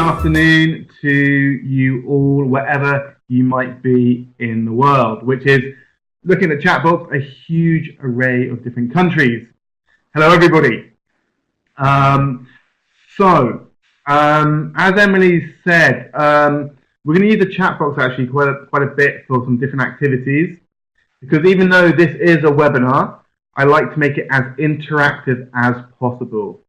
afternoon to you all, wherever you might be in the world, which is, looking at the chat box, a huge array of different countries. Hello, everybody. As Emily said, we're going to use the chat box actually quite a bit for some different activities, because even though this is a webinar, I like to make it as interactive as possible.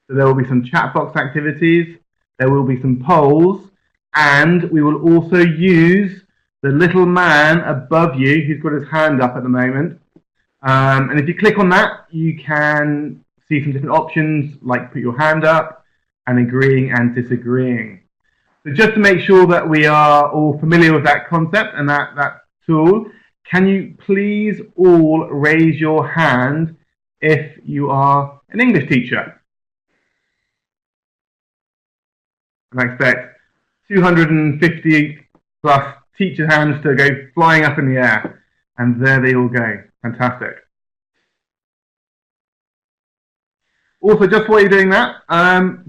So there will be some chat box activities, there will be some polls, and we will also use the little man above you who's got his hand up at the moment. And if you click on that, you can see some different options, like put your hand up and agreeing and disagreeing. So just to make sure that we are all familiar with that concept and that tool, can you please all raise your hand if you are an English teacher? And I expect 250 plus teacher hands to go flying up in the air. And there they all go. Fantastic. Also, just while you're doing that,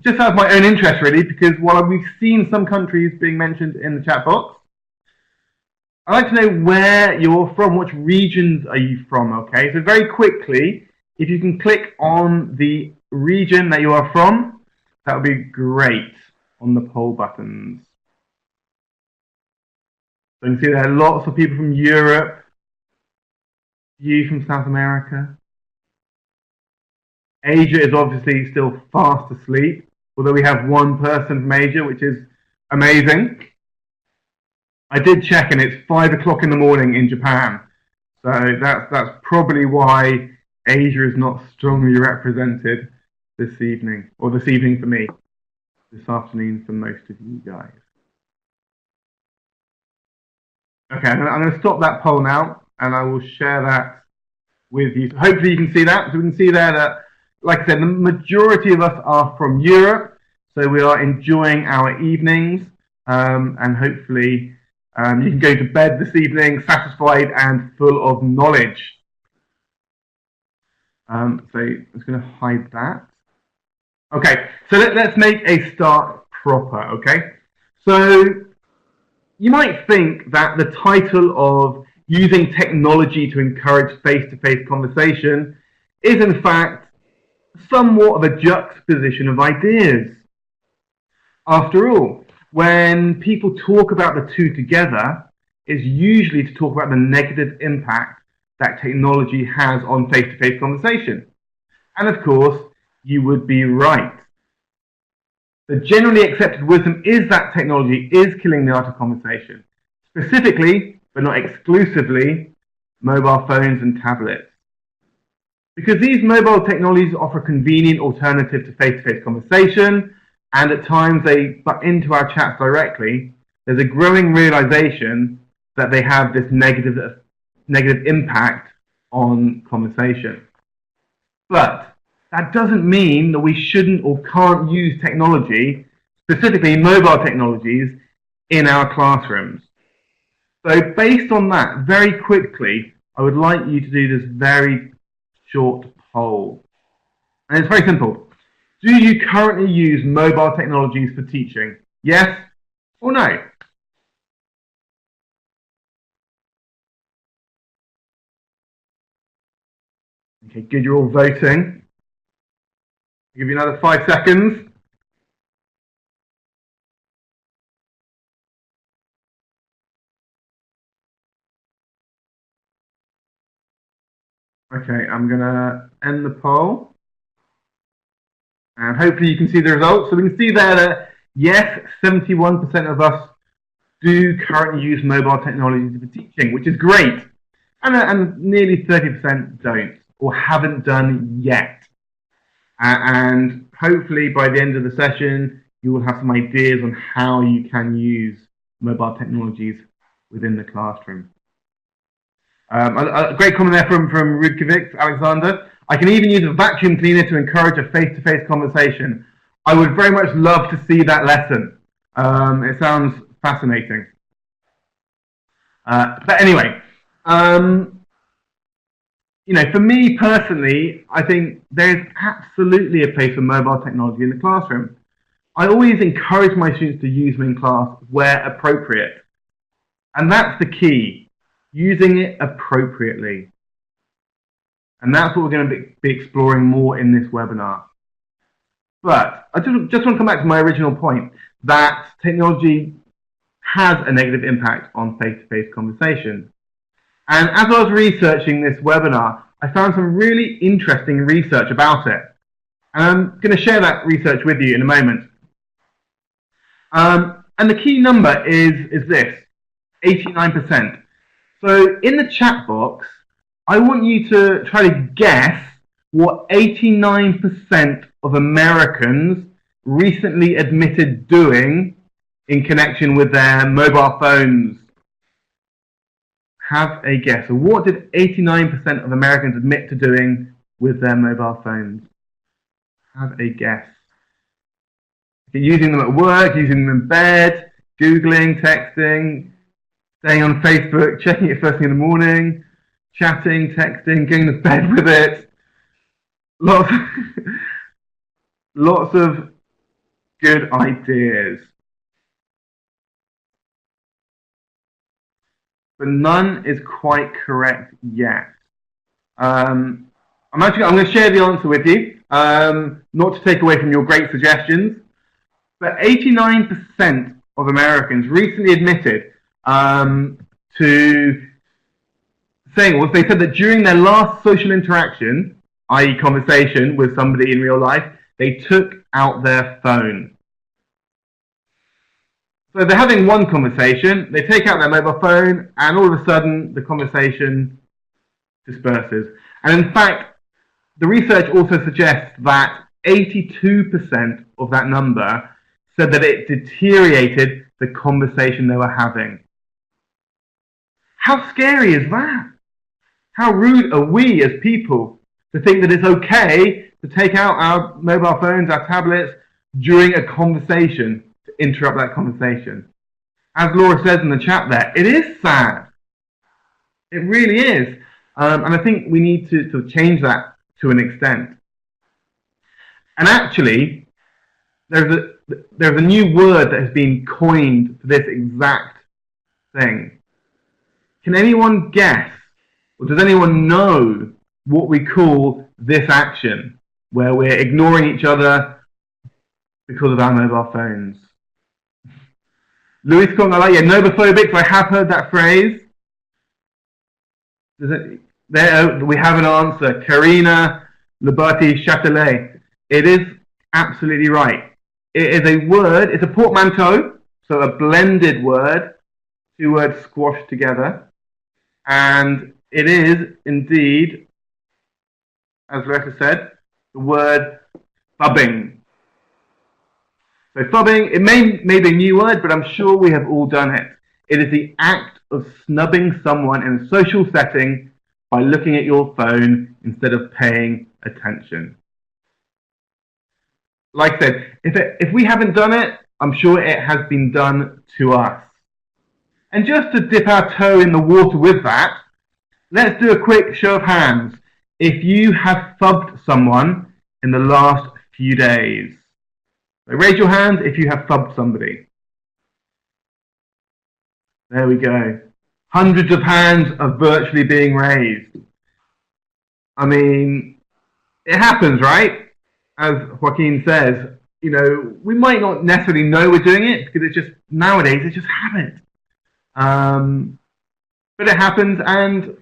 just out of my own interest really, because while we've seen some countries being mentioned in the chat box, I'd like to know where you're from, which regions are you from, okay? So very quickly, if you can click on the region that you are from, that would be great on the poll buttons. So you can see there are lots of people from Europe, you from South America. Asia is obviously still fast asleep, although we have one person from Asia, which is amazing. I did check and it's 5 o'clock in the morning in Japan. So that's probably why Asia is not strongly represented this evening, or this evening for me, this afternoon for most of you guys. Okay, I'm going to stop that poll now and I will share that with you. So hopefully you can see that. So we can see there that, like I said, the majority of us are from Europe, so we are enjoying our evenings, and hopefully you can go to bed this evening satisfied and full of knowledge. So I'm just going to hide that. Okay, so let's make a start proper, okay? So you might think that the title of using technology to encourage face-to-face conversation is in fact somewhat of a juxtaposition of ideas. After all, when people talk about the two together, it's usually to talk about the negative impact that technology has on face-to-face conversation. And of course, you would be right. The generally accepted wisdom is that technology is killing the art of conversation, specifically, but not exclusively, mobile phones and tablets. Because these mobile technologies offer a convenient alternative to face-to-face conversation, and at times they butt into our chats directly, there's a growing realization that they have this negative impact on conversation. But that doesn't mean that we shouldn't or can't use technology, specifically mobile technologies, in our classrooms. So based on that, very quickly, I would like you to do this very short poll. And it's very simple. Do you currently use mobile technologies for teaching? Yes or no? Okay, good, you're all voting. I'll give you another 5 seconds. Okay, I'm going to end the poll. And hopefully you can see the results. So we can see there that, yes, 71% of us do currently use mobile technologies for teaching, which is great. And nearly 30% don't, or haven't done yet. And hopefully by the end of the session, you will have some ideas on how you can use mobile technologies within the classroom. A great comment there from Rudkovic, Alexander. I can even use a vacuum cleaner to encourage a face-to-face conversation. I would very much love to see that lesson. It sounds fascinating. But anyway, you know, for me personally, I think there's absolutely a place for mobile technology in the classroom. I always encourage my students to use them in class where appropriate. And that's the key, using it appropriately. And that's what we're going to be exploring more in this webinar. But I just want to come back to my original point that technology has a negative impact on face-to-face conversation. And as I was researching this webinar, I found some really interesting research about it. And I'm going to share that research with you in a moment. And the key number is this, 89%. So in the chat box, I want you to try to guess what 89% of Americans recently admitted doing in connection with their mobile phones. Have a guess. So what did 89% of Americans admit to doing with their mobile phones? Have a guess. Using them at work, using them in bed, Googling, texting, staying on Facebook, checking it first thing in the morning, chatting, texting, going to bed with it. Lots of good ideas. But none is quite correct yet. I'm going to share the answer with you, not to take away from your great suggestions, but 89% of Americans recently admitted to saying, well, they said that during their last social interaction, i.e. conversation with somebody in real life, they took out their phone. So they're having one conversation, they take out their mobile phone, and all of a sudden the conversation disperses. And in fact, the research also suggests that 82% of that number said that it deteriorated the conversation they were having. How scary is that? How rude are we as people to think that it's okay to take out our mobile phones, our tablets, during a conversation, to interrupt that conversation? As Laura says in the chat there, it is sad. It really is. And I think we need to change that to an extent. And actually, there's a new word that has been coined for this exact thing. Can anyone guess, or does anyone know what we call this action, where we're ignoring each other because of our mobile phones? Luis Kong, nobophobic, so I have heard that phrase. There, we have an answer. Karina Liberty Chatelet. It is absolutely right. It is a word, it's a portmanteau, so a blended word, two words squashed together. And it is indeed, as Loretta said, the word phubbing. So phubbing, it may be a new word, but I'm sure we have all done it. It is the act of snubbing someone in a social setting by looking at your phone instead of paying attention. Like I said, if we haven't done it, I'm sure it has been done to us. And just to dip our toe in the water with that, let's do a quick show of hands if you have phubbed someone in the last few days. So raise your hands if you have phubbed somebody. There we go. Hundreds of hands are virtually being raised. I mean, it happens, right? As Joaquin says, you know, we might not necessarily know we're doing it because it's just, nowadays, it's just habit. But it happens, and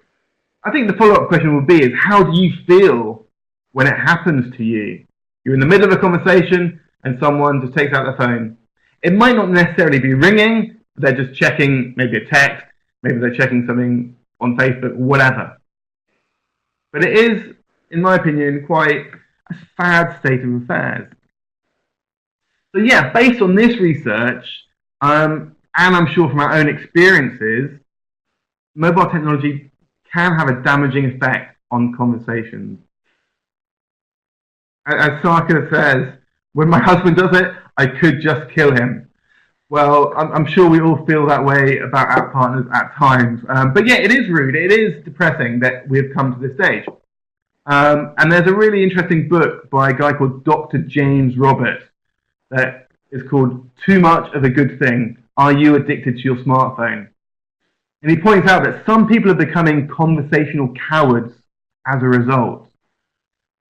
I think the follow-up question would be is, how do you feel when it happens to you? You're in the middle of a conversation and someone just takes out their phone. It might not necessarily be ringing, but they're just checking maybe a text, maybe they're checking something on Facebook, whatever. But it is, in my opinion, quite a sad state of affairs. So yeah, based on this research, and I'm sure from our own experiences, mobile technology can have a damaging effect on conversations. As Sarka says, when my husband does it, I could just kill him. Well, I'm sure we all feel that way about our partners at times. But yeah, it is rude. It is depressing that we've come to this stage. And there's a really interesting book by a guy called Dr. James Roberts that It's called Too Much of a Good Thing. Are you addicted to your smartphone? And he points out that some people are becoming conversational cowards as a result.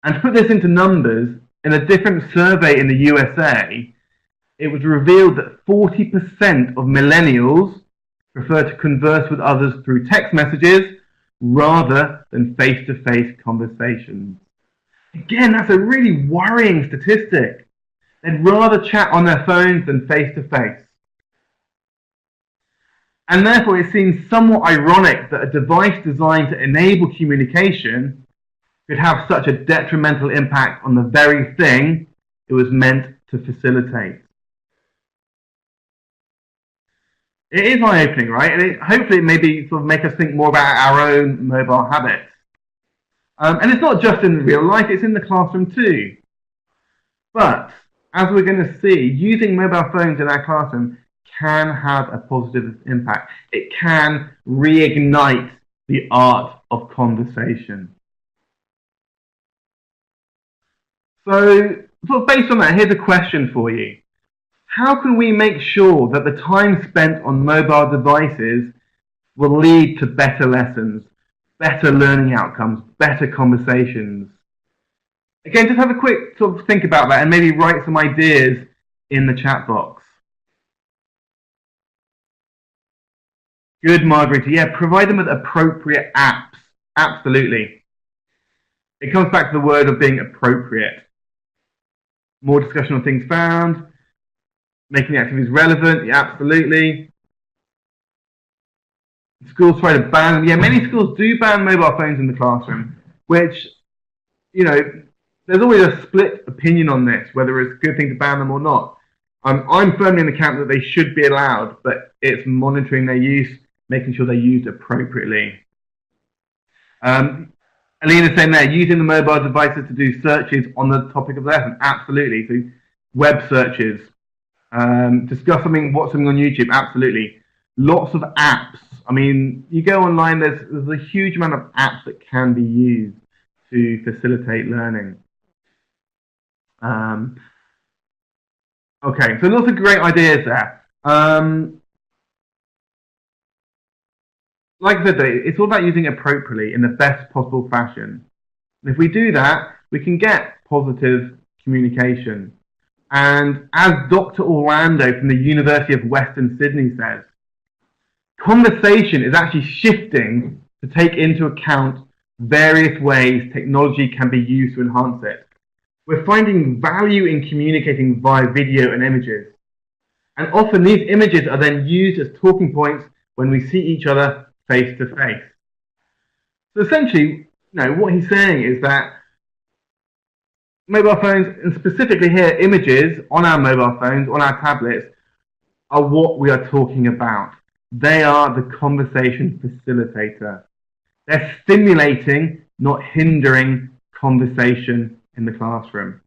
And to put this into numbers, in a different survey in the USA, it was revealed that 40% of millennials prefer to converse with others through text messages rather than face-to-face conversations. Again, that's a really worrying statistic. They'd rather chat on their phones than face-to-face. And therefore, it seems somewhat ironic that a device designed to enable communication could have such a detrimental impact on the very thing it was meant to facilitate. It is eye-opening, right? And hopefully it maybe sort of make us think more about our own mobile habits. And it's not just in real life, it's in the classroom too. But, as we're going to see, using mobile phones in our classroom can have a positive impact. It can reignite the art of conversation. So, sort of based on that, here's a question for you. How can we make sure that the time spent on mobile devices will lead to better lessons, better learning outcomes, better conversations? Again, just have a quick sort of think about that and maybe write some ideas in the chat box. Good, Margarita. Yeah, provide them with appropriate apps. Absolutely. It comes back to the word of being appropriate. More discussion on things found. Making the activities relevant. Yeah, absolutely. Schools try to ban. Yeah, many schools do ban mobile phones in the classroom, which, you know, there's always a split opinion on this, whether it's a good thing to ban them or not. I'm firmly in the camp that they should be allowed, but it's monitoring their use, making sure they're used appropriately. Alina's saying there, using the mobile devices to do searches on the topic of the lesson. Absolutely. So web searches. Discuss something, watch something on YouTube. Absolutely. Lots of apps. I mean, you go online, there's a huge amount of apps that can be used to facilitate learning. Okay, so lots of great ideas there. Like I said, it's all about using it appropriately in the best possible fashion. And if we do that, we can get positive communication. And as Dr. Orlando from the University of Western Sydney says, conversation is actually shifting to take into account various ways technology can be used to enhance it. We're finding value in communicating via video and images. And often these images are then used as talking points when we see each other face to face. So essentially, what he's saying is that mobile phones, and specifically here, images on our mobile phones, on our tablets, are what we are talking about. They are the conversation facilitator. They're stimulating, not hindering, conversation in the classroom.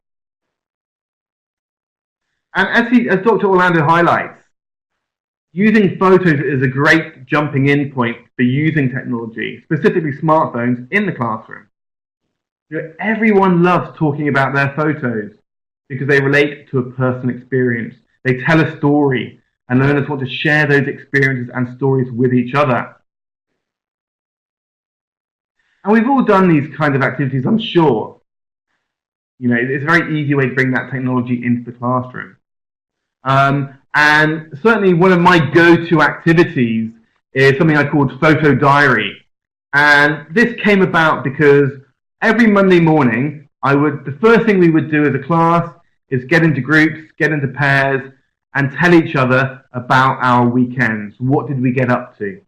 And as Dr. Orlando highlights, using photos is a great jumping in point for using technology, specifically smartphones, in the classroom. Everyone loves talking about their photos because they relate to a personal experience. They tell a story, and learners want to share those experiences and stories with each other. And we've all done these kinds of activities, I'm sure. It's a very easy way to bring that technology into the classroom. And certainly one of my go-to activities is something I called photo diary. And this came about because every Monday morning, the first thing we would do as a class is get into groups, get into pairs, and tell each other about our weekends. What did we get up to?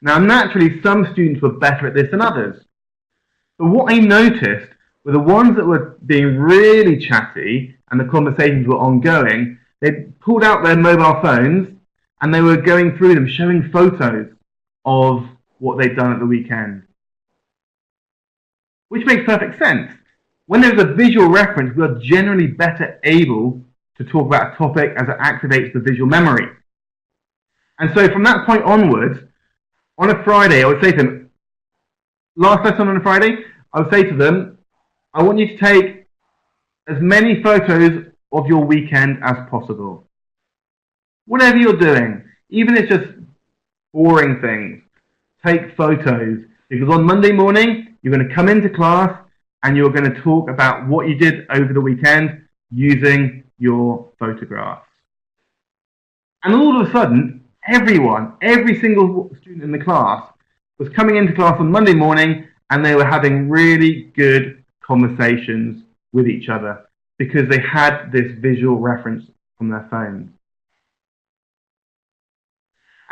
Now, naturally, some students were better at this than others. But what I noticed were the ones that were being really chatty and the conversations were ongoing, they pulled out their mobile phones and they were going through them, showing photos of what they'd done at the weekend. Which makes perfect sense. When there's a visual reference, we are generally better able to talk about a topic as it activates the visual memory. And so from that point onwards, on a Friday, I would say to them, last lesson on a Friday, I would say to them, I want you to take as many photos of your weekend as possible. Whatever you're doing, even if it's just boring things, take photos, because on Monday morning, you're going to come into class and you're going to talk about what you did over the weekend using your photographs. And all of a sudden, everyone, every single student in the class was coming into class on Monday morning and they were having really good conversations with each other because they had this visual reference from their phones.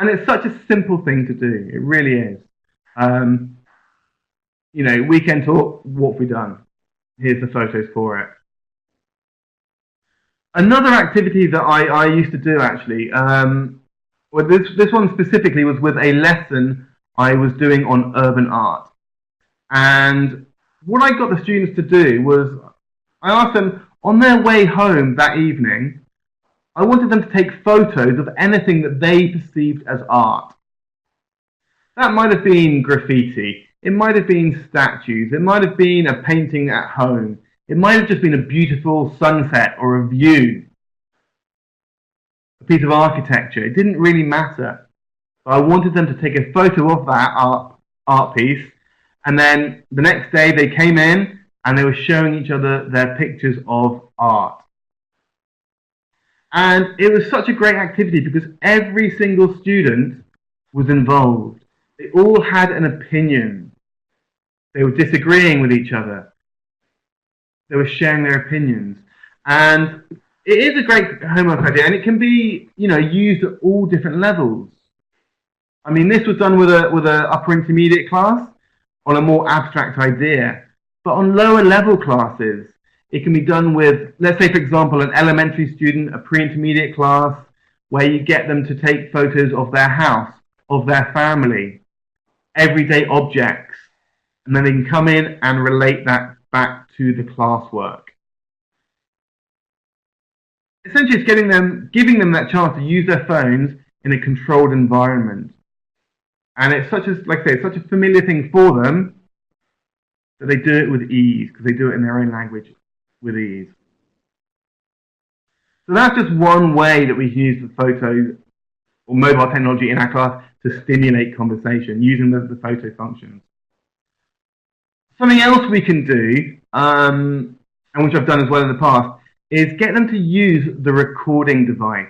And it's such a simple thing to do. It really is. You know, weekend talk, what have we done? Here's the photos for it. Another activity that I used to do actually, well, this one specifically was with a lesson I was doing on urban art. And what I got the students to do was, I asked them on their way home that evening, I wanted them to take photos of anything that they perceived as art. That might have been graffiti, it might have been statues, it might have been a painting at home, it might have just been a beautiful sunset or a view, a piece of architecture. It didn't really matter. But I wanted them to take a photo of that art piece, and then the next day they came in and they were showing each other their pictures of art. And it was such a great activity because every single student was involved. They all had an opinion. They were disagreeing with each other. They were sharing their opinions. And it is a great homework idea, and it can be, you know, used at all different levels. I mean, this was done with a upper intermediate class on a more abstract idea. But on lower level classes, it can be done with, let's say, for example, an elementary student, a pre-intermediate class, where you get them to take photos of their house, of their family, everyday objects, and then they can come in and relate that back to the classwork. Essentially, it's giving them that chance to use their phones in a controlled environment. And it's such a, like I say, it's such a familiar thing for them that they do it with ease, because they do it in their own language with ease. So that's just one way that we can use the photos or mobile technology in our class to stimulate conversation using the photo functions. Something else we can do, and which I've done as well in the past, is get them to use the recording device.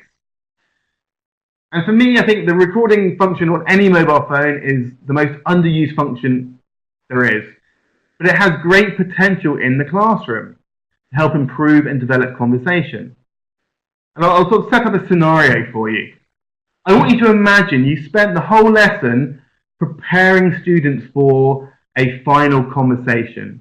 And for me, I think the recording function on any mobile phone is the most underused function there is. But it has great potential in the classroom to help improve and develop conversation. And I'll sort of set up a scenario for you. I want you to imagine you spent the whole lesson preparing students for a final conversation.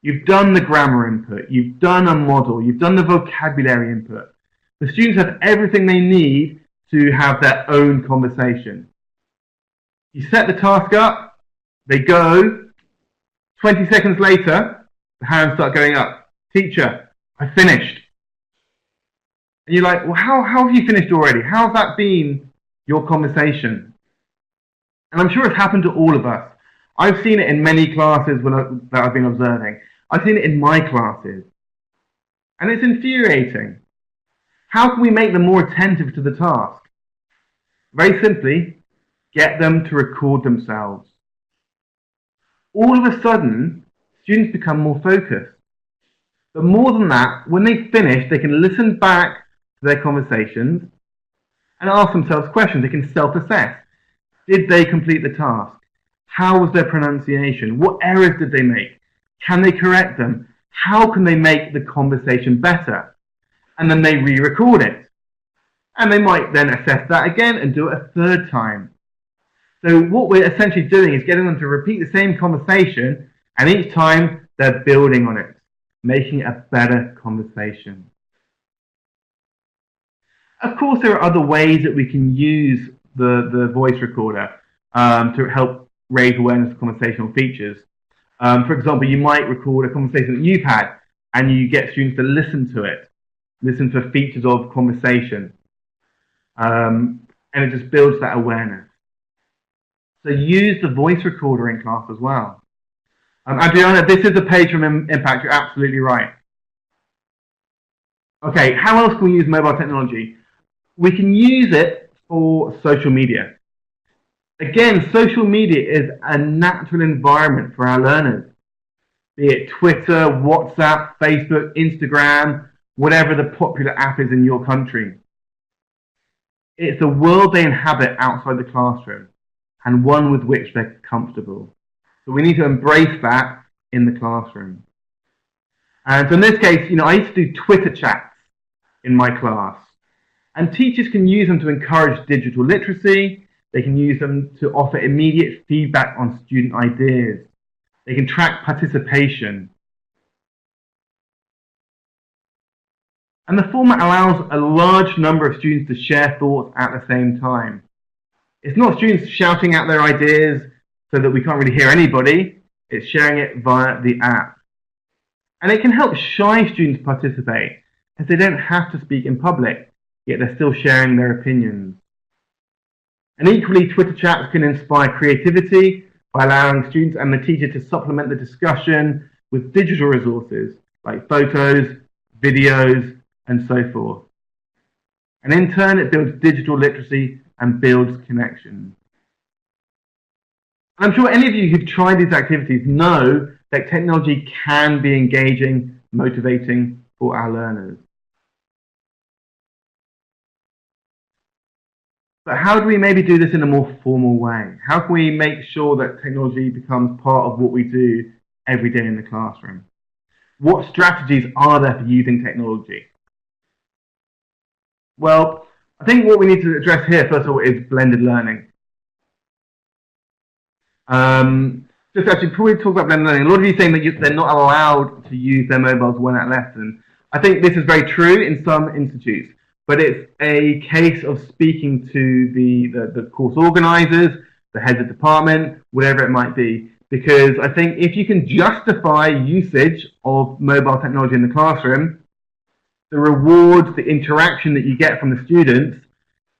You've done the grammar input, you've done a model, you've done the vocabulary input. The students have everything they need to have their own conversation. You set the task up, they go, 20 seconds later, the hands start going up. Teacher, I finished. And you're like, well, how have you finished already? How's that been your conversation? And I'm sure it's happened to all of us. I've seen it in many classes that I've been observing. I've seen it in my classes. And it's infuriating. How can we make them more attentive to the task? Very simply, get them to record themselves. All of a sudden, students become more focused. But more than that, when they finish, they can listen back to their conversations and ask themselves questions. They can self-assess. Did they complete the task? How was their pronunciation? What errors did they make? Can they correct them? How can they make the conversation better? And then they re-record it. And they might then assess that again and do it a third time. So what we're essentially doing is getting them to repeat the same conversation, and each time they're building on it, making it a better conversation. Of course, there are other ways that we can use the voice recorder to help raise awareness of conversational features. For example, you might record a conversation that you've had, and you get students to listen to it, listen for features of conversation, and it just builds that awareness. So use the voice recorder in class as well. Adriana, this is a page from Impact. You're absolutely right. Okay, how else can we use mobile technology? We can use it for social media. Again, social media is a natural environment for our learners, be it Twitter, WhatsApp, Facebook, Instagram, whatever the popular app is in your country. It's a world they inhabit outside the classroom and one with which they're comfortable. So we need to embrace that in the classroom. And so in this case, I used to do Twitter chats in my class. And teachers can use them to encourage digital literacy. They can use them to offer immediate feedback on student ideas. They can track participation. And the format allows a large number of students to share thoughts at the same time. It's not students shouting out their ideas so that we can't really hear anybody. It's sharing it via the app. And it can help shy students participate, as they don't have to speak in public, yet they're still sharing their opinions. And equally, Twitter chats can inspire creativity by allowing students and the teacher to supplement the discussion with digital resources like photos, videos, and so forth. And in turn, it builds digital literacy and builds connections. I'm sure any of you who've tried these activities know that technology can be engaging, motivating for our learners. But how do we maybe do this in a more formal way? How can we make sure that technology becomes part of what we do every day in the classroom? What strategies are there for using technology? Well, I think what we need to address here, first of all, is blended learning. Just actually, before we talk about blended learning, a lot of you saying that they're not allowed to use their mobiles when at lesson. I think this is very true in some institutes, but it's a case of speaking to the course organisers, the heads of department, whatever it might be. Because I think if you can justify usage of mobile technology in the classroom, the rewards, the interaction that you get from the students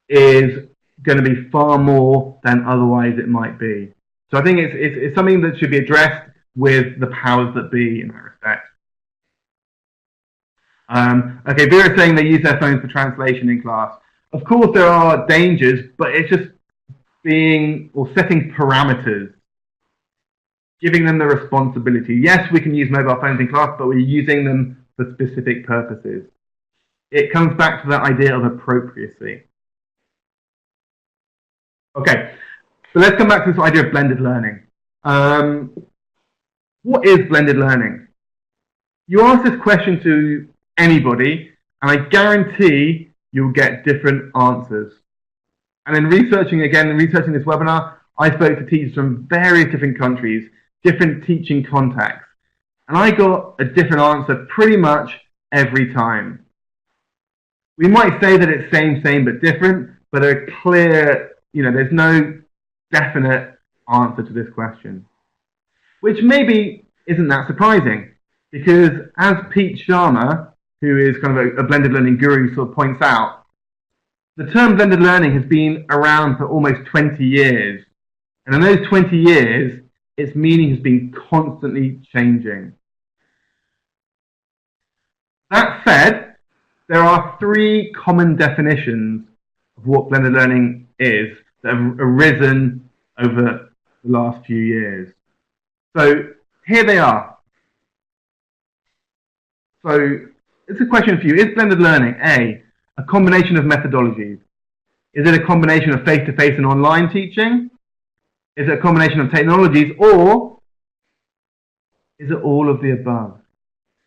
is going to be far more than otherwise it might be. So I think it's something that should be addressed with the powers that be in that respect. Okay, Vera's saying they use their phones for translation in class. Of course, there are dangers, but it's just being or setting parameters, giving them the responsibility. Yes, we can use mobile phones in class, but we're using them for specific purposes. It comes back to that idea of appropriacy. Okay, so let's come back to this idea of blended learning. What is blended learning? You ask this question to anybody, and I guarantee you'll get different answers. And in researching this webinar, I spoke to teachers from various different countries, different teaching contexts, and I got a different answer pretty much every time. We might say that it's same, but different, but there are clear, there's no definite answer to this question, which maybe isn't that surprising, because as Pete Sharma, who is kind of a blended learning guru, sort of points out, the term blended learning has been around for almost 20 years. And in those 20 years, its meaning has been constantly changing. That said, there are three common definitions of what blended learning is that have arisen over the last few years. So here they are. So it's a question for you. Is blended learning a combination of methodologies? Is it a combination of face-to-face and online teaching? Is it a combination of technologies, or is it all of the above?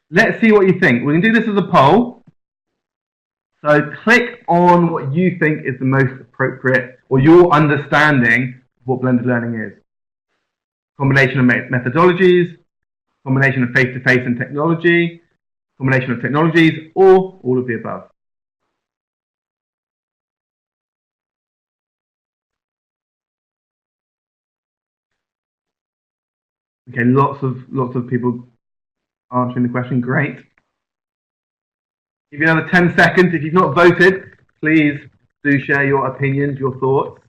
Let's see what you think. We can do this as a poll. So click on what you think is the most appropriate, or your understanding of what blended learning is. Combination of methodologies, combination of face-to-face and technology, combination of technologies, or all of the above. Okay, lots of people answering the question. Great. Give you another 10 seconds. If you've not voted, please do share your opinions, your thoughts.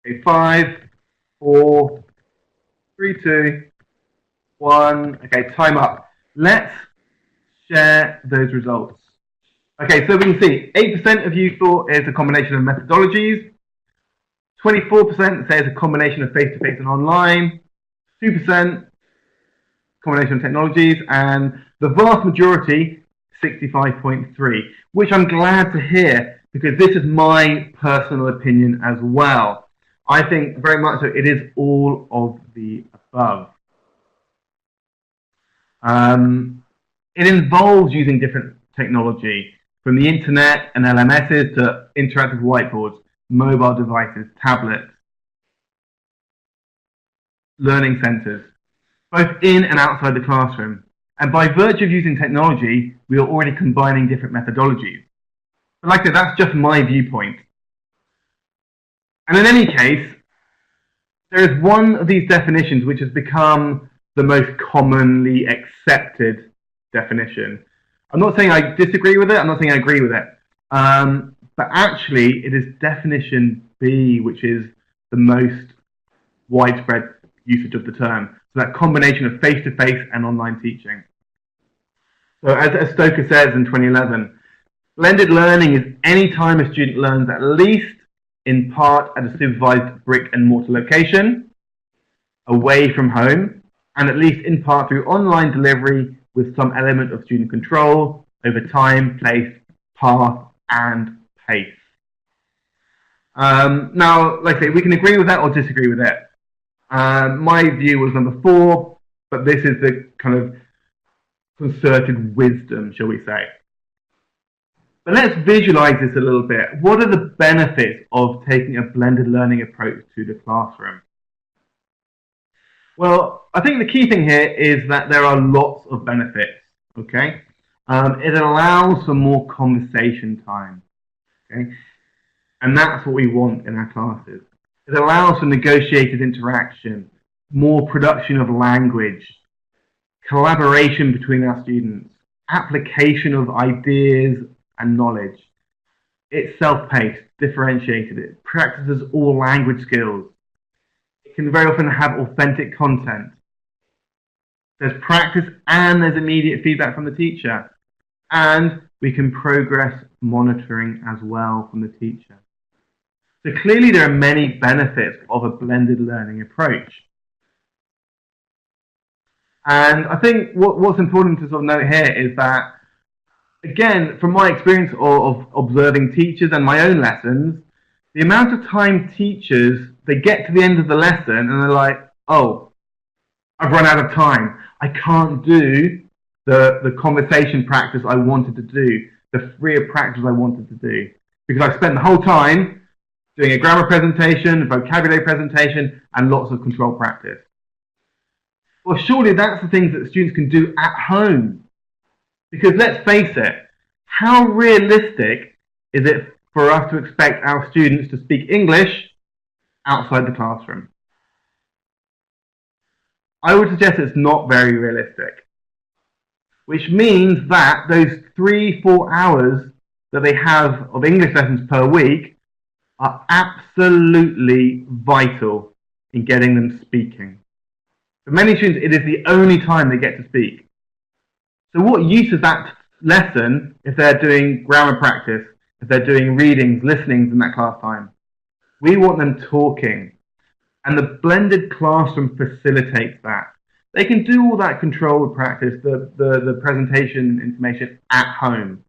Okay, 5, 4, 3, 2, 1. Okay, time up. Let's share those results. Okay, so we can see 8% of you thought it's a combination of methodologies, 24% say it's a combination of face-to-face and online, 2% combination of technologies, and the vast majority, 65.3, which I'm glad to hear because this is my personal opinion as well. I think very much so it is all of the above. It involves using different technology, from the internet and LMSs to interactive whiteboards, mobile devices, tablets, learning centers, both in and outside the classroom. And by virtue of using technology, we are already combining different methodologies. But like I said, that's just my viewpoint. And in any case, there is one of these definitions which has become the most commonly accepted definition. I'm not saying I disagree with it, I'm not saying I agree with it. But actually, it is definition B, which is the most widespread usage of the term. So that combination of face-to-face and online teaching. So as Stoker says in 2011, blended learning is any time a student learns at least in part at a supervised brick and mortar location, away from home, and at least in part through online delivery with some element of student control over time, place, path, and pace. Now, like I say, we can agree with that or disagree with it. My view was number 4, but this is the kind of concerted wisdom, shall we say. But let's visualize this a little bit. What are the benefits of taking a blended learning approach to the classroom? Well, I think the key thing here is that there are lots of benefits, okay? It allows for more conversation time, okay? And that's what we want in our classes. It allows for negotiated interaction, more production of language, collaboration between our students, application of ideas and knowledge. It's self-paced, differentiated, it practices all language skills. It can very often have authentic content. There's practice and there's immediate feedback from the teacher. And we can progress monitoring as well from the teacher. So clearly there are many benefits of a blended learning approach. And I think what's important to sort of note here is that, again, from my experience of observing teachers and my own lessons, the amount of time teachers, they get to the end of the lesson and they're like, oh, I've run out of time. I can't do the conversation practice I wanted to do, the freer practice I wanted to do, because I've spent the whole time doing a grammar presentation, a vocabulary presentation, and lots of control practice. Well, surely that's the things that students can do at home. Because let's face it, how realistic is it for us to expect our students to speak English outside the classroom? I would suggest it's not very realistic. Which means that those 3-4 hours that they have of English lessons per week are absolutely vital in getting them speaking. For many students, it is the only time they get to speak. So what use is that lesson if they're doing grammar practice, if they're doing readings, listenings in that class time? We want them talking. And the blended classroom facilitates that. They can do all that controlled practice, the presentation information at home.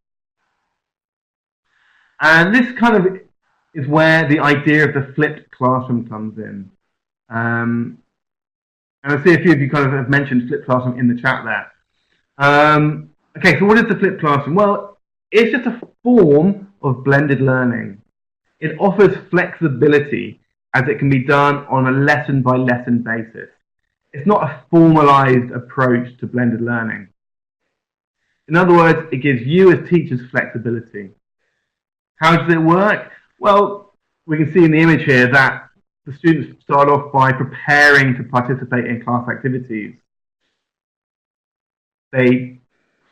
And this kind of is where the idea of the flipped classroom comes in. And I see a few of you kind of have mentioned flipped classroom in the chat there. Okay, so what is the flipped classroom? Well, it's just a form of blended learning. It offers flexibility as it can be done on a lesson-by-lesson basis. It's not a formalized approach to blended learning. In other words, it gives you as teachers flexibility. How does it work? Well, we can see in the image here that the students start off by preparing to participate in class activities. They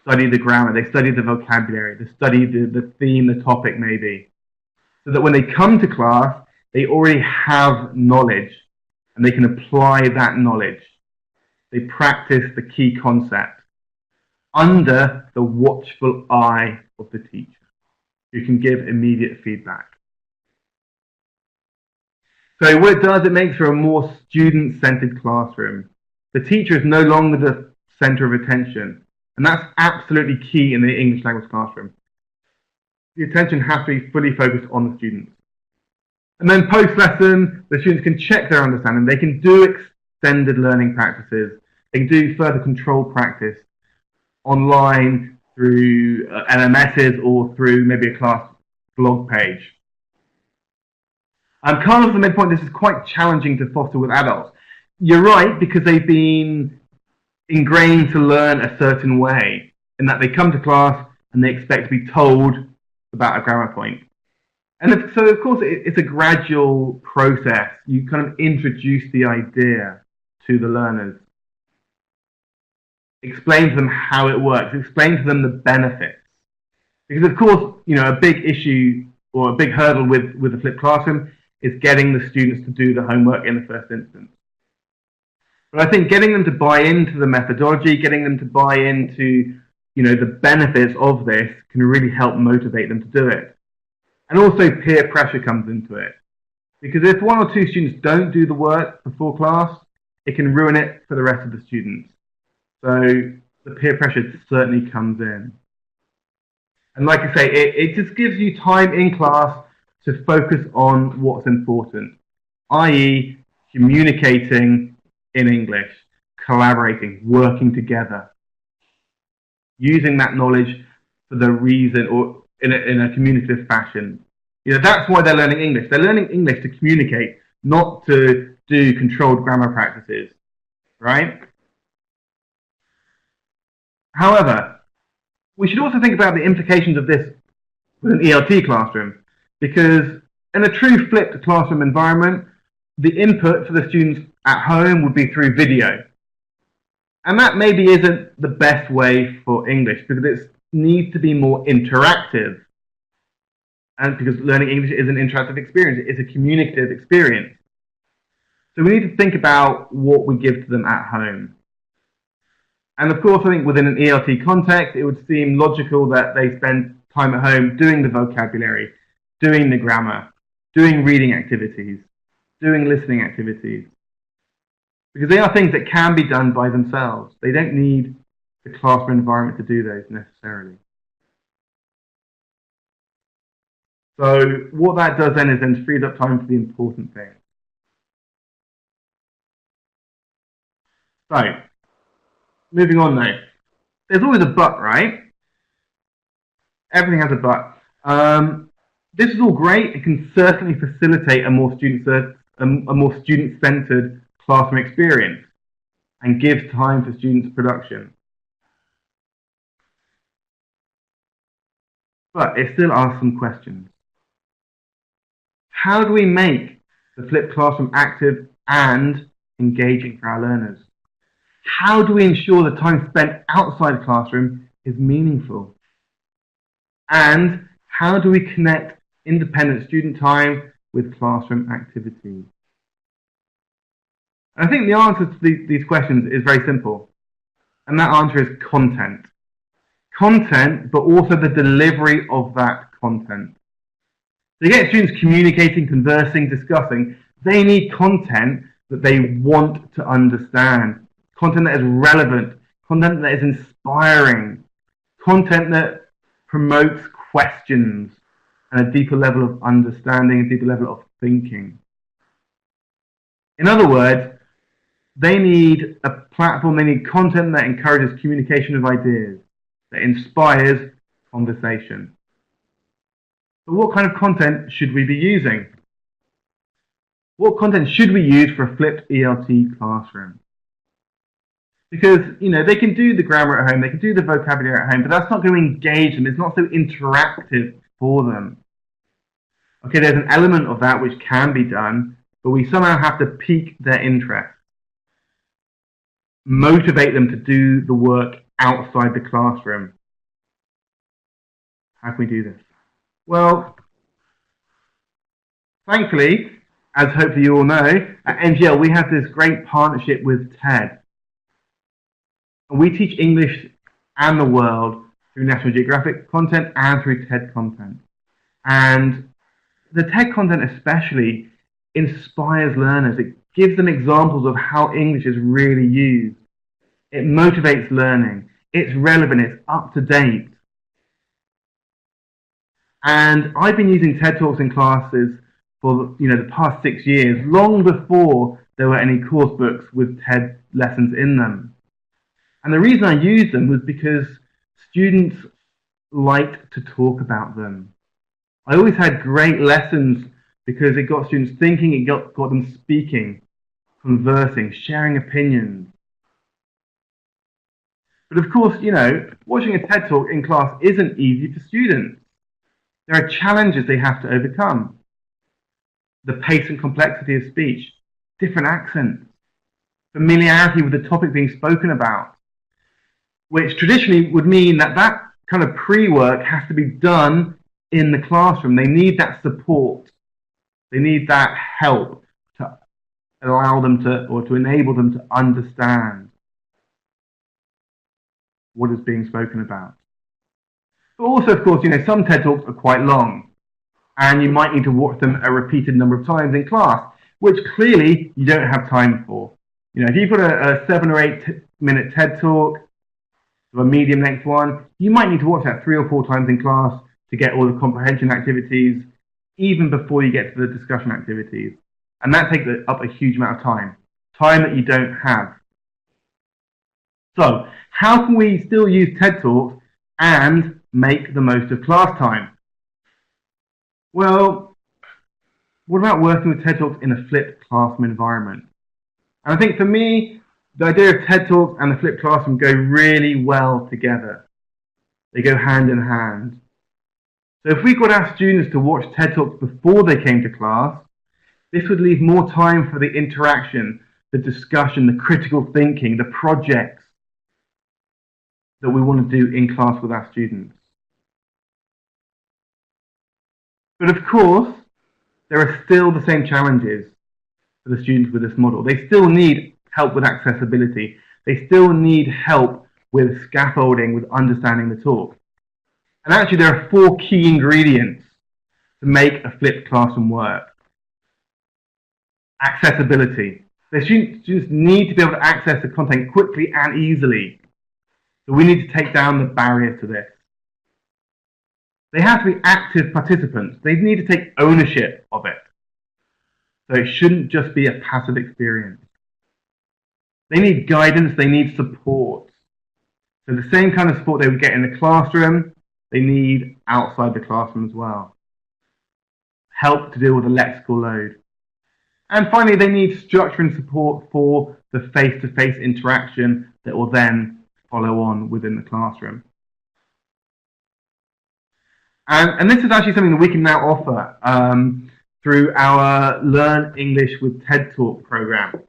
study the grammar, they study the vocabulary, they study the theme, the topic maybe. So that when they come to class, they already have knowledge and they can apply that knowledge. they practice the key concept under the watchful eye of the teacher, who can give immediate feedback. So what it does, it makes for a more student-centered classroom. The teacher is no longer the center of attention, and that's absolutely key in the English language classroom. The attention has to be fully focused on the students. And then post-lesson, the students can check their understanding. They can do extended learning practices. They can do further controlled practice online through LMSs or through maybe a class blog page. Carlos made the point this is quite challenging to foster with adults. You're right, because they've been ingrained to learn a certain way, in that they come to class and they expect to be told about a grammar point. And so, of course, it's a gradual process. You kind of introduce the idea to the learners. Explain to them how it works. Explain to them the benefits. Because, of course, a big issue or a big hurdle with the flipped classroom is getting the students to do the homework in the first instance. But I think getting them to buy into the methodology, getting them to buy into the benefits of this can really help motivate them to do it. And also peer pressure comes into it. Because if one or two students don't do the work before class, it can ruin it for the rest of the students. So the peer pressure certainly comes in. And like I say, it just gives you time in class to focus on what's important, i.e. communicating in English, collaborating, working together, using that knowledge for the reason or in a communicative fashion. That's why they're learning English. They're learning English to communicate, not to do controlled grammar practices, right? However, we should also think about the implications of this with an ELT classroom, because in a true flipped classroom environment, the input for the students at home would be through video. And that maybe isn't the best way for English, because it needs to be more interactive. And because learning English is an interactive experience, it's a communicative experience. So we need to think about what we give to them at home. And of course, I think within an ELT context, it would seem logical that they spend time at home doing the vocabulary, doing the grammar, doing reading activities, doing listening activities. Because they are things that can be done by themselves. They don't need the classroom environment to do those necessarily. So what that does then is then frees up time for the important things. So, moving on now. There's always a but, right? Everything has a but. This is all great. It can certainly facilitate a more student-centered classroom experience and gives time for students' production. But it still asks some questions. How do we make the flipped classroom active and engaging for our learners? How do we ensure the time spent outside the classroom is meaningful? And how do we connect independent student time with classroom activities? I think the answer to these questions is very simple. And that answer is content. Content, but also the delivery of that content. To get students communicating, conversing, discussing, they need content that they want to understand. Content that is relevant. Content that is inspiring. Content that promotes questions and a deeper level of understanding, a deeper level of thinking. In other words, they need a platform, they need content that encourages communication of ideas, that inspires conversation. But what kind of content should we be using? What content should we use for a flipped ELT classroom? Because, they can do the grammar at home, they can do the vocabulary at home, but that's not going to engage them. It's not so interactive for them. Okay, there's an element of that which can be done, but we somehow have to pique their interest. Motivate them to do the work outside the classroom. How can we do this? Well, thankfully, as hopefully you all know, at NGL we have this great partnership with TED. And we teach English and the world through National Geographic content and through TED content. And the TED content especially inspires learners. It gives them examples of how English is really used. It motivates learning. It's relevant. It's up to date. And I've been using TED Talks in classes for the past 6 years, long before there were any course books with TED lessons in them. And the reason I used them was because students liked to talk about them. I always had great lessons because it got students thinking, it got them speaking, conversing, sharing opinions. But of course, watching a TED Talk in class isn't easy for students. There are challenges they have to overcome. The pace and complexity of speech, different accents, familiarity with the topic being spoken about, which traditionally would mean that kind of pre-work has to be done in the classroom. They need that support. They need that help to allow them to enable them to understand what is being spoken about. But also, of course, some TED Talks are quite long, and you might need to watch them a repeated number of times in class, which clearly you don't have time for. If you've got a 7 or 8 minute TED Talk, or a medium length one, you might need to watch that 3 or 4 times in class to get all the comprehension activities, even before you get to the discussion activities. And that takes up a huge amount of time that you don't have. So, how can we still use TED Talks and make the most of class time? Well, what about working with TED Talks in a flipped classroom environment? And I think for me, the idea of TED Talks and the flipped classroom go really well together. They go hand in hand. So if we got our students to watch TED Talks before they came to class, this would leave more time for the interaction, the discussion, the critical thinking, the projects that we want to do in class with our students. But of course, there are still the same challenges for the students with this model. They still need help with accessibility. They still need help with scaffolding, with understanding the talk. And actually, there are 4 key ingredients to make a flipped classroom work. Accessibility. The students need to be able to access the content quickly and easily. So we need to take down the barriers to this. They have to be active participants. They need to take ownership of it. So it shouldn't just be a passive experience. They need guidance, they need support. So the same kind of support they would get in the classroom, they need outside the classroom as well. Help to deal with the lexical load. And finally, they need structure and support for the face-to-face interaction that will then follow on within the classroom. And this is actually something that we can now offer through our Learn English with TED Talk program.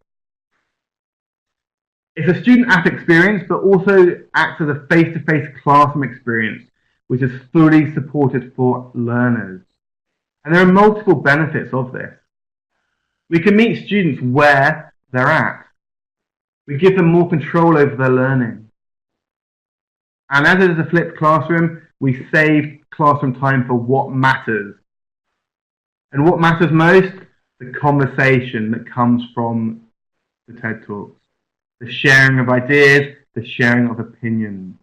It's a student app experience, but also acts as a face-to-face classroom experience, which is fully supported for learners. And there are multiple benefits of this. We can meet students where they're at. We give them more control over their learning. And as it is a flipped classroom, we save classroom time for what matters. And what matters most? The conversation that comes from the TED Talks. The sharing of ideas, the sharing of opinions.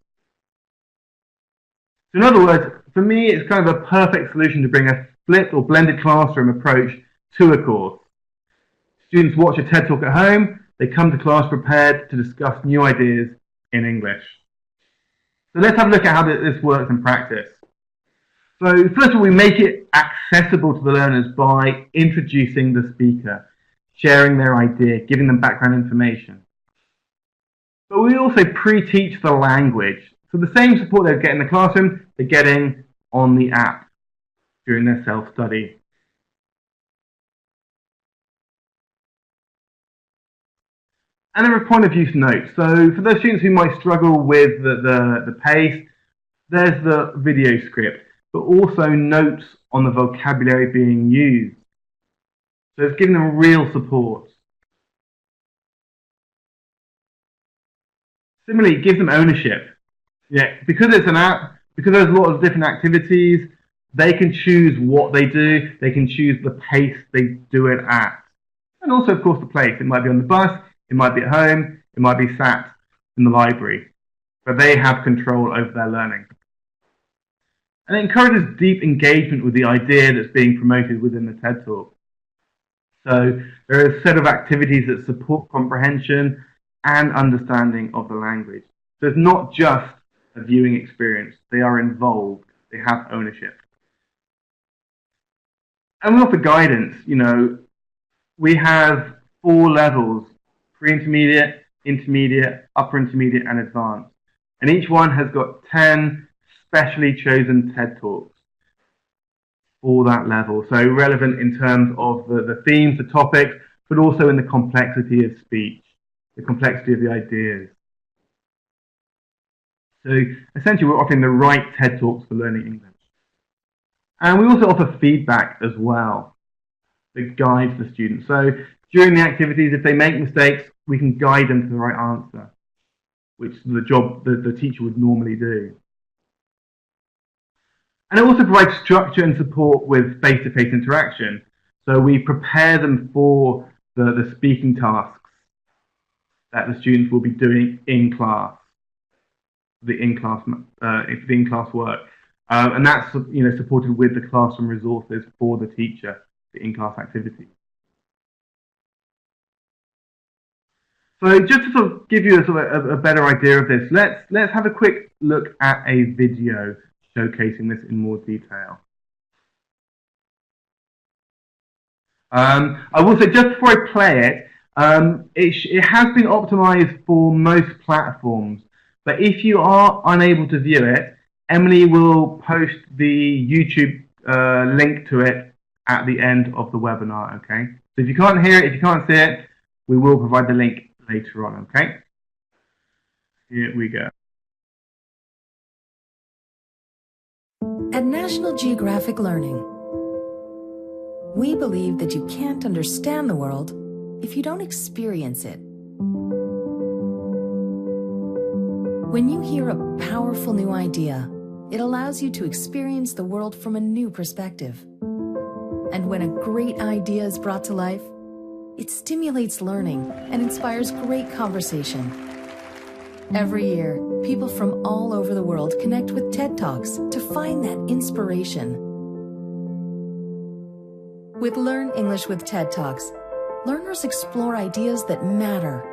So in other words, for me, it's kind of a perfect solution to bring a flipped or blended classroom approach to a course. Students watch a TED Talk at home, they come to class prepared to discuss new ideas in English. So let's have a look at how this works in practice. So first of all, we make it accessible to the learners by introducing the speaker, sharing their idea, giving them background information. But we also pre-teach the language. So the same support they get in the classroom, they're getting on the app during their self-study. And there are point of use notes. So for those students who might struggle with the pace, there's the video script, but also notes on the vocabulary being used. So it's giving them real support. Similarly, it gives them ownership. Yeah, because it's an app, because there's a lot of different activities, they can choose what they do, they can choose the pace they do it at. And also, of course, the place. It might be on the bus, it might be at home, it might be sat in the library. But they have control over their learning. And it encourages deep engagement with the idea that's being promoted within the TED Talk. So there are a set of activities that support comprehension and understanding of the language. So it's not just a viewing experience. They are involved. They have ownership. And we offer guidance. We have 4 levels: pre-intermediate, intermediate, upper intermediate, and advanced. And each one has got 10 specially chosen TED Talks for that level. So relevant in terms of the themes, the topics, but also in the complexity of speech, the complexity of the ideas. So essentially, we're offering the right TED Talks for learning English. And we also offer feedback as well that guides the students. So during the activities, if they make mistakes, we can guide them to the right answer, which is the job that the teacher would normally do. And it also provides structure and support with face-to-face interaction. So we prepare them for the speaking tasks that the students will be doing in class, the in-class work. And that's supported with the classroom resources for the teacher, the in-class activities. So just to sort of give you a better idea of this, let's have a quick look at a video showcasing this in more detail. I will say, just before I play it, it has been optimized for most platforms, but if you are unable to view it, Emily will post the YouTube link to it at the end of the webinar, okay? So if you can't hear it, if you can't see it, we will provide the link later on, okay? Here we go. At National Geographic Learning, we believe that you can't understand the world if you don't experience it. When you hear a powerful new idea, it allows you to experience the world from a new perspective. And when a great idea is brought to life, it stimulates learning and inspires great conversation. Every year, people from all over the world connect with TED Talks to find that inspiration. With Learn English with TED Talks, learners explore ideas that matter.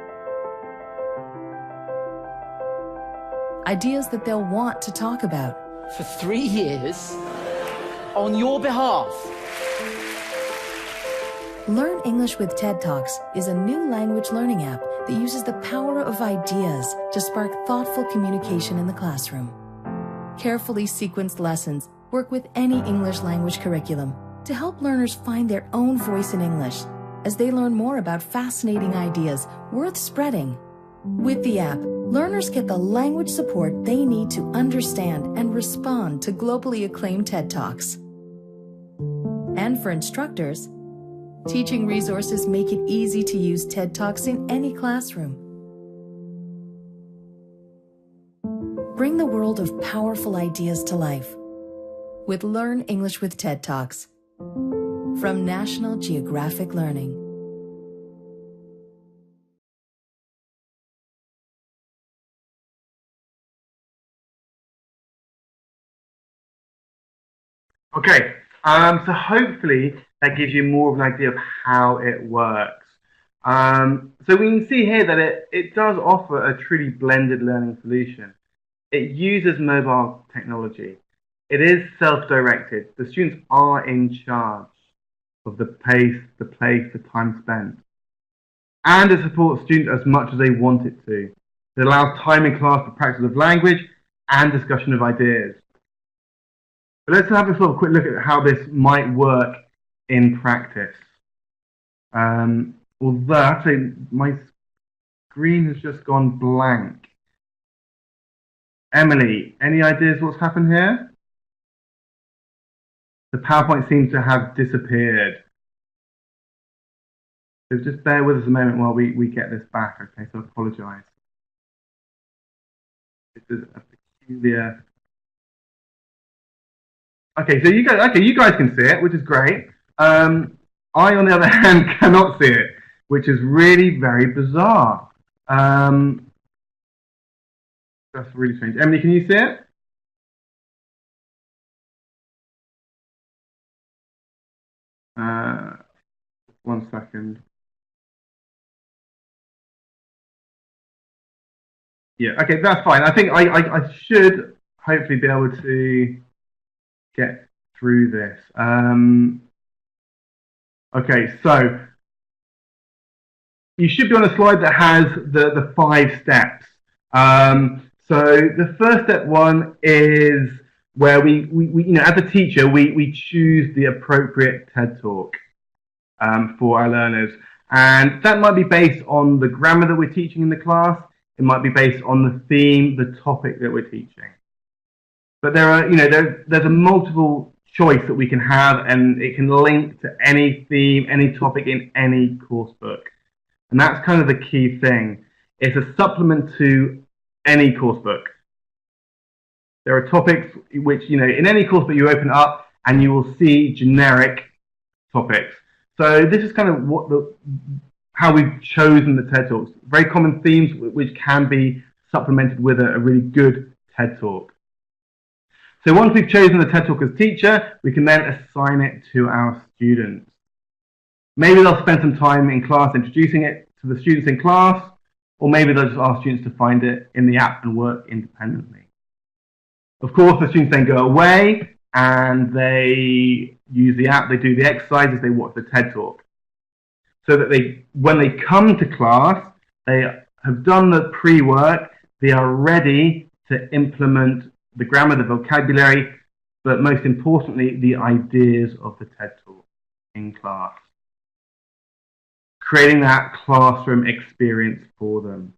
Ideas that they'll want to talk about. For 3 years, on your behalf. Learn English with TED Talks is a new language learning app that uses the power of ideas to spark thoughtful communication in the classroom. Carefully sequenced lessons work with any English language curriculum to help learners find their own voice in English as they learn more about fascinating ideas worth spreading. With the app, learners get the language support they need to understand and respond to globally acclaimed TED Talks. And for instructors, teaching resources make it easy to use TED Talks in any classroom. Bring the world of powerful ideas to life with Learn English with TED Talks from National Geographic Learning. Okay, so hopefully that gives you more of an idea of how it works. So we can see here that it does offer a truly blended learning solution. It uses mobile technology. It is self-directed. The students are in charge of the pace, the place, the time spent. And it supports students as much as they want it to. It allows time in class for practice of language and discussion of ideas. But let's have a sort of quick look at how this might work in practice. Although actually my screen has just gone blank. Emily, any ideas what's happened here? The PowerPoint seems to have disappeared. So just bear with us a moment while we get this back, okay? So I apologise. This is a peculiar. Okay, so you guys can see it, which is great. I, on the other hand, cannot see it, which is really very bizarre. That's really strange. Emily, can you see it? One second. Yeah, okay, that's fine. I think I should hopefully be able to get through this. Okay, so you should be on a slide that has the 5 steps. So the first step one is where we you know, as a teacher, we choose the appropriate TED Talk for our learners. And that might be based on the grammar that we're teaching in the class. It might be based on the theme, the topic that we're teaching. But there are, you know, there's a multiple choice that we can have, and it can link to any theme, any topic in any course book. And that's kind of the key thing. It's a supplement to any course book. There are topics which, you know, in any course book you open up and you will see generic topics. So this is kind of how we've chosen the TED Talks. Very common themes which can be supplemented with a really good TED Talk. So once we've chosen the TED Talk as teacher, we can then assign it to our students. Maybe they'll spend some time in class introducing it to the students in class, or maybe they'll just ask students to find it in the app and work independently. Of course, the students then go away and they use the app, they do the exercises, they watch the TED Talk. So that when they come to class, they have done the pre-work, they are ready to implement the grammar, the vocabulary, but most importantly, the ideas of the TED Talk in class. Creating that classroom experience for them.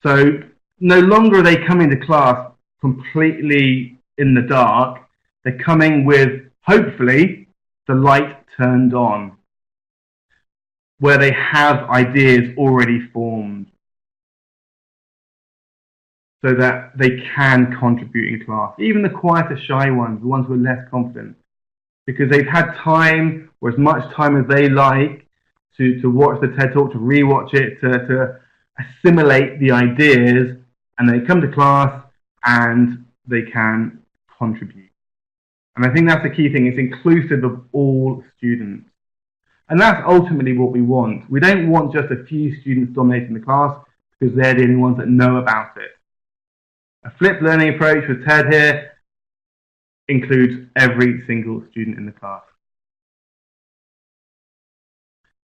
So no longer are they coming to class completely in the dark, they're coming with, hopefully, the light turned on, where they have ideas already formed, so that they can contribute in class. Even the quieter, shy ones, the ones who are less confident, because they've had time, or as much time as they like, to watch the TED Talk, to rewatch it, to assimilate the ideas, and they come to class and they can contribute. And I think that's the key thing. It's inclusive of all students. And that's ultimately what we want. We don't want just a few students dominating the class because they're the only ones that know about it. A flipped learning approach with TED here includes every single student in the class.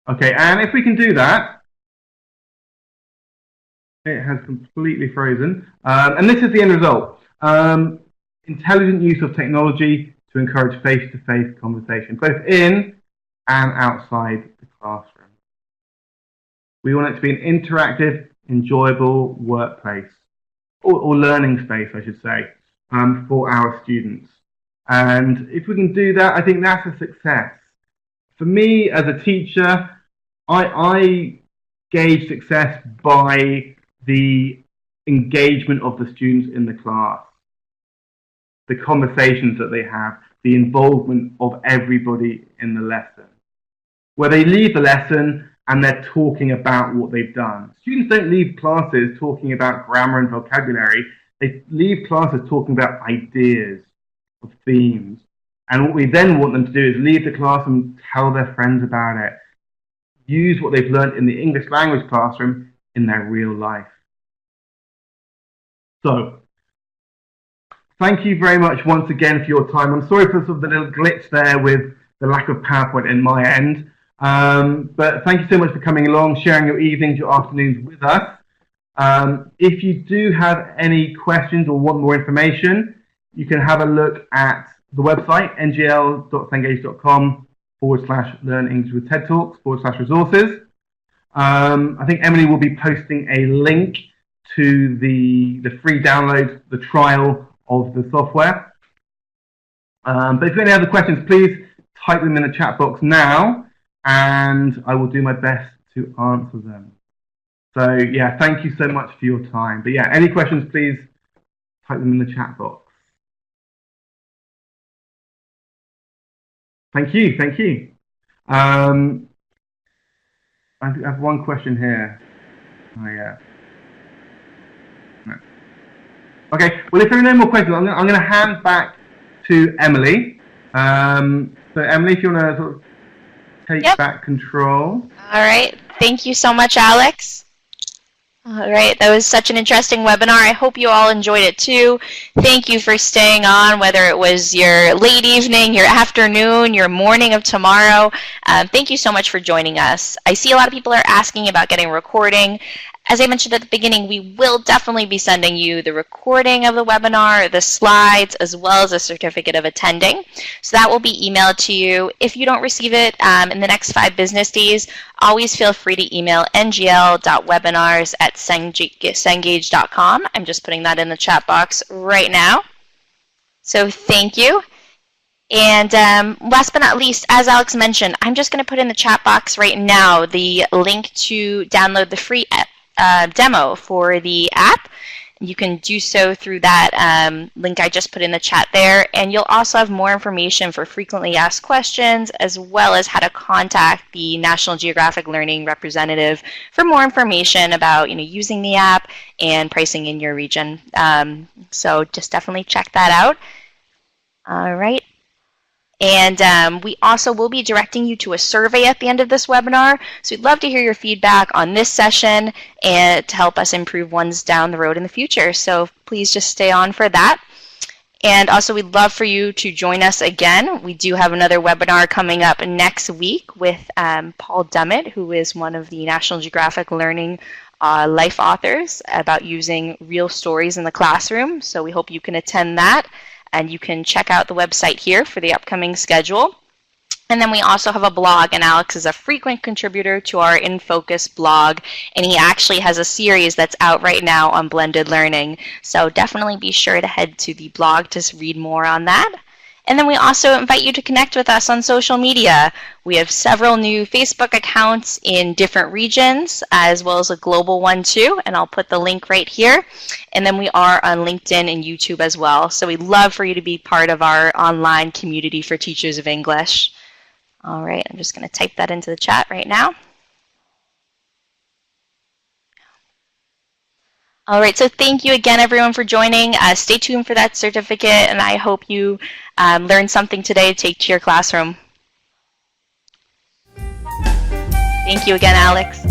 Okay, and if we can do that, it has completely frozen. And this is the end result. Intelligent use of technology to encourage face-to-face conversation, both in and outside the classroom. We want it to be an interactive, enjoyable workplace, or learning space, I should say, for our students. And if we can do that, I think that's a success. For me, as a teacher, I gauge success by the engagement of the students in the class, the conversations that they have, the involvement of everybody in the lesson, where they leave the lesson and they're talking about what they've done. Students don't leave classes talking about grammar and vocabulary. They leave classes talking about ideas of themes. And what we then want them to do is leave the class and tell their friends about it. Use what they've learned in the English language classroom in their real life. So, thank you very much once again for your time. I'm sorry for sort of the little glitch there with the lack of PowerPoint in my end. But thank you so much for coming along, sharing your evenings, your afternoons with us. If you do have any questions or want more information, you can have a look at the website, ngl.cengage.com/learn English with TED Talks /resources. I think Emily will be posting a link to the free download, the trial of the software. But if you have any other questions, please type them in the chat box now, and I will do my best to answer them. So yeah, thank you so much for your time. But yeah, any questions, please type them in the chat box. Thank you, thank you. I have one question here. Oh, yeah. No. Okay, well, if there are no more questions, I'm going to hand back to Emily. So, Emily, if you want to sort of take back control. All right. Thank you so much, Alex. All right. That was such an interesting webinar. I hope you all enjoyed it too. Thank you for staying on, whether it was your late evening, your afternoon, your morning of tomorrow. Thank you so much for joining us. I see a lot of people are asking about getting a recording. As I mentioned at the beginning, we will definitely be sending you the recording of the webinar, the slides, as well as a certificate of attending. So that will be emailed to you. If you don't receive it in the next 5 business days, always feel free to email ngl.webinars@cengage.com. I'm just putting that in the chat box right now. So thank you. And last but not least, as Alex mentioned, I'm just going to put in the chat box right now the link to download the free demo for the app. You can do so through that link I just put in the chat there, and you'll also have more information for frequently asked questions, as well as how to contact the National Geographic Learning representative for more information about using the app and pricing in your region. So just definitely check that out. All right. And we also will be directing you to a survey at the end of this webinar. So we'd love to hear your feedback on this session and to help us improve ones down the road in the future. So please just stay on for that. And also we'd love for you to join us again. We do have another webinar coming up next week with Paul Dummett, who is one of the National Geographic Learning life authors, about using real stories in the classroom. So we hope you can attend that. And you can check out the website here for the upcoming schedule. And then we also have a blog, and Alex is a frequent contributor to our In Focus blog, and he actually has a series that's out right now on blended learning. So definitely be sure to head to the blog to read more on that. And then we also invite you to connect with us on social media. We have several new Facebook accounts in different regions, as well as a global one too, and I'll put the link right here. And then we are on LinkedIn and YouTube as well. So we'd love for you to be part of our online community for teachers of English. All right, I'm just going to type that into the chat right now. All right, so thank you again, everyone, for joining. Stay tuned for that certificate, and I hope you learned something today to take to your classroom. Thank you again, Alex.